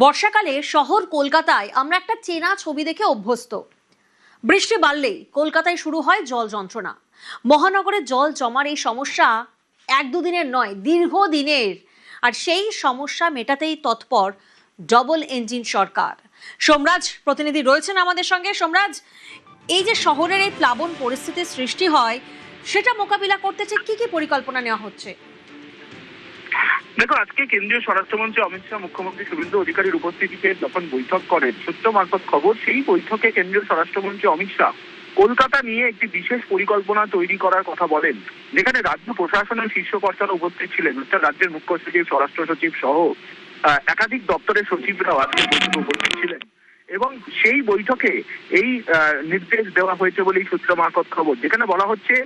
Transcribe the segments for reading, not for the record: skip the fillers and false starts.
বর্ষাকালে শহর কলকাতায় আমরা একটা চেনা ছবি দেখে অভ্যস্ত। বৃষ্টি বাড়লেই কলকাতায় শুরু হয় জল যন্ত্রণা। মহানগরে জল জমার এই সমস্যা এক দুদিনের নয়, দীর্ঘদিনের। আর সেই সমস্যা মেটাতেই তৎপর ডবল ইঞ্জিন সরকার। সোমরাজ প্রতিনিধি রয়েছেন আমাদের সঙ্গে। সোমরাজ, এই যে শহরের এই প্লাবন পরিস্থিতির সৃষ্টি হয়, সেটা মোকাবিলা করতে কি কি পরিকল্পনা নেওয়া হচ্ছে? দেখো, আজকে কেন্দ্রীয় স্বরাষ্ট্রমন্ত্রী অমিত শাহ মুখ্যমন্ত্রী শুভেন্দু অধিকারীর উপস্থিতিতে যখন বৈঠক করেন, সূত্র মারফত খবর, সেই বৈঠকে কেন্দ্রীয় স্বরাষ্ট্রমন্ত্রী অমিত শাহ কলকাতা নিয়ে একটি বিশেষ পরিকল্পনা তৈরি করার কথা বলেন, যেখানে রাজ্য প্রশাসনের শীর্ষকর্তারা উপস্থিত ছিলেন। রাজ্যের মুখ্য সচিব, স্বরাষ্ট্র সচিব সহ একাধিক দপ্তরের সচিবরাও আজকে বৈঠকে উপস্থিত ছিলেন এবং সেই বৈঠকে এই নির্দেশ দেওয়া হয়েছে বলেই সূত্র মারফত খবর, যেখানে বলা হচ্ছে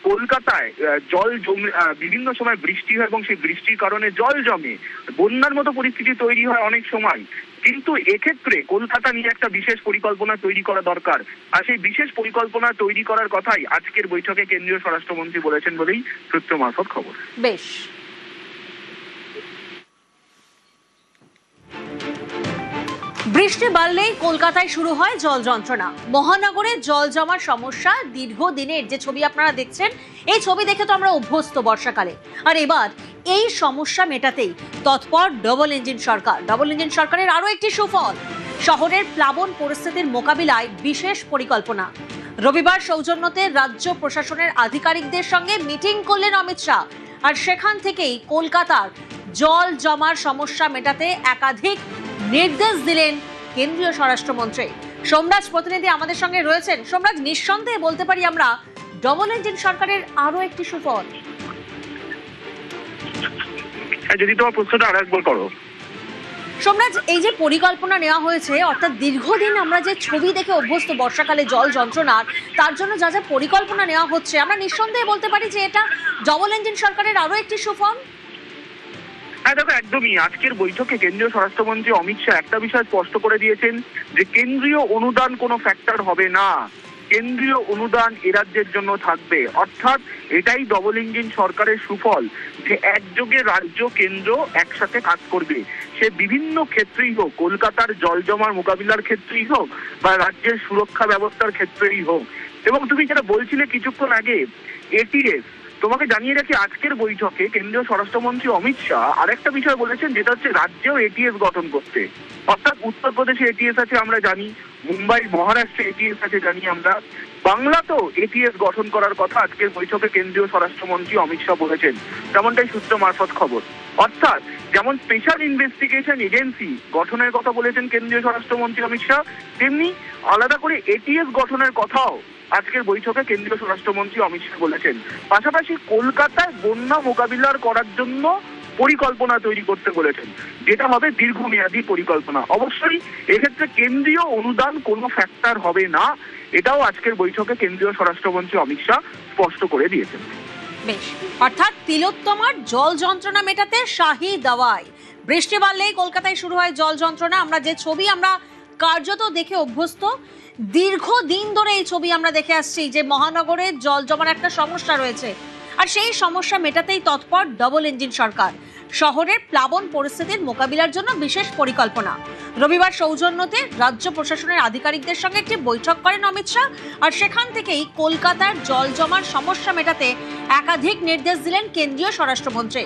কলকাতায় জল জমে, বিভিন্ন সময় বৃষ্টি হয় এবং সেই বৃষ্টির কারণে জল জমে বন্যার মতো পরিস্থিতি তৈরি হয় অনেক সময়। কিন্তু এক্ষেত্রে কলকাতা নিয়ে একটা বিশেষ পরিকল্পনা তৈরি করা দরকার। আর সেই বিশেষ পরিকল্পনা তৈরি করার কথাই আজকের বৈঠকে কেন্দ্রীয় স্বরাষ্ট্রমন্ত্রী বলেছেন বলেই সূত্র মারফত খবর। বেশ, বৃষ্টি বাড়লেই কলকাতায় শুরু হয় জল যন্ত্রণা। মহানগরে জল জমার সমস্যা দীর্ঘদিনের। যে ছবি আপনারা দেখছেন, এই ছবি দেখে তো আমরা অভ্যস্ত বর্ষাকালে। আর এবার এই সমস্যা মেটাতেই তৎপর ডবল ইঞ্জিন সরকার। ডবল ইঞ্জিন সরকারের আরো একটি সুফল, শহরের প্লাবন পরিস্থিতির মোকাবিলায় বিশেষ পরিকল্পনা। রবিবার সৌজন্যতে রাজ্য প্রশাসনের আধিকারিকদের সঙ্গে মিটিং করলেন অমিত শাহ। আর সেখান থেকেই কলকাতার জল জমার সমস্যা মেটাতে একাধিক নির্দেশ দিলেন কেন্দ্রীয় স্বরাষ্ট্রমন্ত্রী। সোমরাজ প্রতিনিধি আমাদের সঙ্গে রয়েছেন। সোমরাজ, নিঃসন্দেহে বলতে পারি আমরা ডবল ইঞ্জিন সরকারের আরো একটি সুফল। যদি তোমার প্রশ্নটা আরেকবার করো। সোমরাজ, এই যে পরিকল্পনা নেওয়া হয়েছে, অর্থাৎ দীর্ঘদিন আমরা যে ছবি দেখে অভ্যস্ত বর্ষাকালে জল যন্ত্রণার, তার জন্য যা যা পরিকল্পনা নেওয়া হচ্ছে, আমরা নিঃসন্দেহে বলতে পারি যে এটা ডবল ইঞ্জিন সরকারের আরো একটি সুফল। হ্যাঁ দেখো, একদমই। আজকের বৈঠকে কেন্দ্রীয় স্বরাষ্ট্রমন্ত্রী অমিত শাহ একটা বিষয় স্পষ্ট করে দিয়েছেন যে কেন্দ্রীয় অনুদান কোনো ফ্যাক্টর হবে না, কেন্দ্রীয় অনুদান এ রাজ্যের জন্য থাকবে। অর্থাৎ এটাই ডবল ইঞ্জিন সরকারের সুফল, যে একযোগে রাজ্য কেন্দ্র একসাথে কাজ করবে। সে বিভিন্ন ক্ষেত্রেই হোক, কলকাতার জল জমার মোকাবিলার ক্ষেত্রেই হোক বা রাজ্যের সুরক্ষা ব্যবস্থার ক্ষেত্রেই হোক। এবং তুমি যেটা বলছিলে কিছুক্ষণ আগে, এটিএস, তোমাকে জানিয়ে রাখি আজকের বৈঠকে কেন্দ্রীয় স্বরাষ্ট্রমন্ত্রী অমিত শাহ আরেকটা বিষয় বলেছেন, যেটা হচ্ছে রাজ্যেও এটিএস গঠন করতে। অর্থাৎ উত্তরপ্রদেশে এটিএস আছে আমরা জানি, মুম্বাই মহারাষ্ট্রে এটিএস আছে জানি আমরা, বাংলাতেও এটিএস গঠন করার কথা আজকের বৈঠকে কেন্দ্রীয় স্বরাষ্ট্রমন্ত্রী অমিত শাহ বলেছেন, তেমনটাই সূত্র মারফত খবর। অর্থাৎ যেমন স্পেশাল ইনভেস্টিগেশন এজেন্সি গঠনের কথা বলেছেন কেন্দ্রীয় স্বরাষ্ট্রমন্ত্রী অমিত শাহ, তেমনি আলাদা করে এটিএস গঠনের কথাও আজকের বৈঠকে কেন্দ্রীয় স্বরাষ্ট্রমন্ত্রী অমিত শাহ বলেছেন। পাশাপাশি কলকাতায় বন্যা মোকাবিলার করার জন্য পরিকল্পনা তৈরি করতে বলেছেন, যেটা হবে দীর্ঘমেয়াদী পরিকল্পনা। অবশ্যই এক্ষেত্রে কেন্দ্রীয় অনুদান কোনো ফ্যাক্টর হবে না, এটাও আজকের বৈঠকে কেন্দ্রীয় স্বরাষ্ট্রমন্ত্রী অমিত শাহ স্পষ্ট করে দিয়েছেন। বেশ, অর্থাৎ তিলোত্তমার জল যন্ত্রণা মেটাতে শাহী দাওয়াই। বৃষ্টি বাড়লেই কলকাতায় শুরু হয় জল যন্ত্রণা। আমরা যে ছবি আমরা কার্যত দেখে অভ্যস্ত, দীর্ঘদিন ধরে এই ছবি আমরা দেখে আসছি যে মহানগরে জল জমার একটা সমস্যা রয়েছে। আর সেই সমস্যা মেটাতেই তৎপর ডবল ইঞ্জিন সরকার। শহরের প্লাবন পরিস্থিতির মোকাবিলার জন্য বিশেষ পরিকল্পনা। রবিবার সৌজন্যতে রাজ্য প্রশাসনের আধিকারিকদের সঙ্গে একটি বৈঠক করেন অমিত শাহ। আর সেখান থেকেই কলকাতার জল জমার সমস্যা মেটাতে একাধিক নির্দেশ দিলেন কেন্দ্রীয় স্বরাষ্ট্রমন্ত্রী।